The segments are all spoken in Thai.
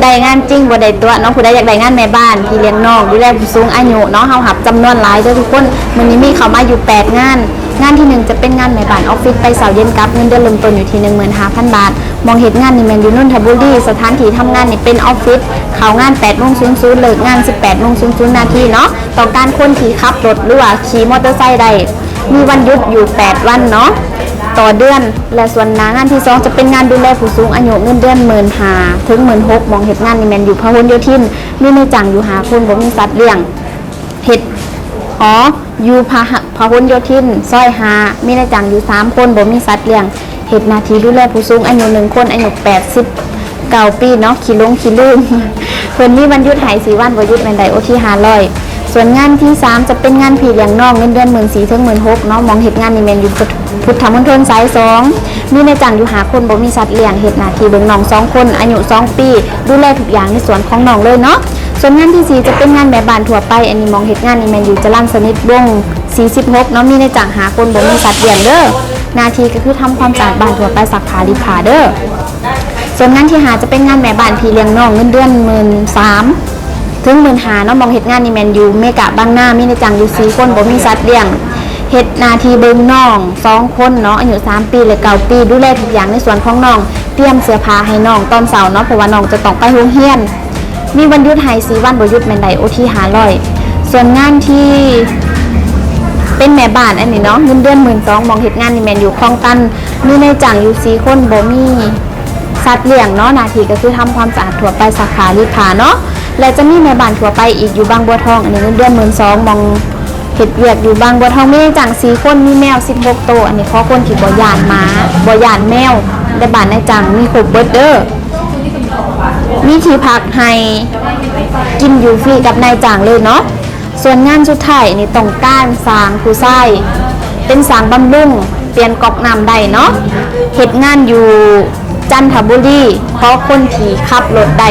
ได้งานจริงบ่ได้ตัวเนาะผู้ใดอยากได้งานแม่บ้านที่เลี้ยงน้องดูแลผู้สูงอายุเนาะเฮาหับจำนวนหลายเด้อทุกคนมื้อนี้มีเข้ามาอยู่8งานงานที่1จะเป็นงานแม่บ้านออฟฟิศไปเสาร์เย็นกับเงินเดือนเริ่มต้นอยู่ที่ 15,000 บาทมองเห็นงานนี่แม่นอยู่นนทบุรีสถานที่ทำงานนี่เป็นออฟฟิศเข้างาน 8:00 เลิกงาน 18:00 นาทีเนาะต้องการคนที่ขับรถหรือว่าขี่มอเตอร์ไซค์ได้มีวันหยุดอยู่8วันเนาะต่อเดือนและส่วนงานที่2จะเป็นงานดูแลผู้สูงอายุเงินเดือน15,000 ถึง 16,000มองเห็นงานนี่แม่นอยู่พหลโยธินมีในจังอยู่หาคนบ่มีสัตว์เลี้ยงเฮ็ดอยู่พหลโยธินซอย5มีในจังอยู่3คนบ่มีสัตว์เลี้ยงเฮ็ดหน้าที่ดูแลผู้สูงอายุ1คนอายุ89ปีเนาะขี้ลืมเพิ่นมีวันหยุดให้4วันบ่หยุดแม่นได้โอที500ส่วนงานที่3จะเป็นงานพี่เลี้ยงน้องเงินเดือน 14,000 ถึง 16,000เนาะมองเฮ็ดงานนี่แม่นอยู่พุทธมณฑลสาย2มีในจังอยู่หาคนบ่มีสัตว์เลี้ยงเฮ็ดหน้าที่เบิ่งน้อง2คนอายุ2ปีดูแลทุกอย่างในส่วนของน้องเลยเนาะส่วนงานที่4จะเป็นงานแม่บ้านทั่วไปอันนี้มองเฮ็ดงานนี่แม่นอยู่จรัญสนิทวงศ์46เนาะมีในจังหาคนบ่มีสัตว์เลี้ยงเด้อหน้าที่ก็คือทำความสะอาดบ้านทั่วไปซักผ้ารีดผ้าเด้อส่วนงานที่5จะเป็นงานแม่บ้านพี่เลี้ยงน้องเงินเดือน 13,000 ถึง 15,000เนาะมองเฮ็ดงานนี่แม่นอยู่เมกะบางนามีในจังอยู่4คนบ่มีสัตว์เลี้ยงเฮ็ดหน้าที่เบิ่งน้อง2คนเนาะอายุ3ปีและ9ปีดูแลทุกอย่างในส่วนของน้องเตรียมเสื้อผ้าให้น้องตอนเช้าเนาะเพราะว่าน้องจะต้องไปโรงเรียนมีวันหยุดให้4วันบ่หยุดแม่นได้โอที500ส่วนงานที่เป็นแม่บ้านอันนี้เนาะเงินเดือน 12,000มองเฮ็ดงานนี่แม่นอยู่คลองตันมีในจังอยู่4คนบ่มีสัตว์เลี้ยงเนาะหน้าที่ก็คือทำความสะอาดทั่วไปซักผ้ารีดผ้าเนาะและจะมีแม่บ้านทั่วไปอีกอยู่บางบัวทองอันนี้เงินเดือน 12,000มองเฮ็ดเวียกอยู่บางบัวทองมีในจัง4คนมีแมว16ตัวอันนี้ขอคนที่บ่ย่านหมาบ่ย่านแมวในบ้านในจังมีครบเบิดเด้อมีที่พักให้กินอยู่ฟรีกับนายจ้างเลยเนาะส่วนงานสุดท้ายนี่ต้องการสร้างผู้ชายเป็นสร้างบำรุงเปลี่ยนก๊อกน้ำได้เนาะเฮ็ดงานอยู่จันทบุรีเพราะคนที่ขับรถได้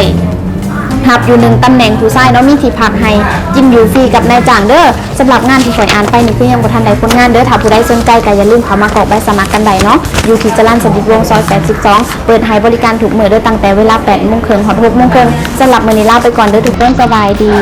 หับอยู่1ตำแหน่งผู้ชายเนาะมีที่พักให้กินอยู่ฟรีกับนายจ้างเด้อสำหรับงานที่ข่อยอ่านไปนี่คือยังบ่ทันได้ผลงานเด้อถ้าผู้ใดสนใจก็อย่าลืมเข้ามากรอกใบสมัครกันได้เนาะอยู่ที่จรัญสนิทวงศ์ซอย82เปิดให้บริการทุกมื้อเด้อตั้งแต่เวลา 8:30 ถึง 6:30 สำหรับมื้อนี้ลาไปก่อนเด้อทุกคนสบายดี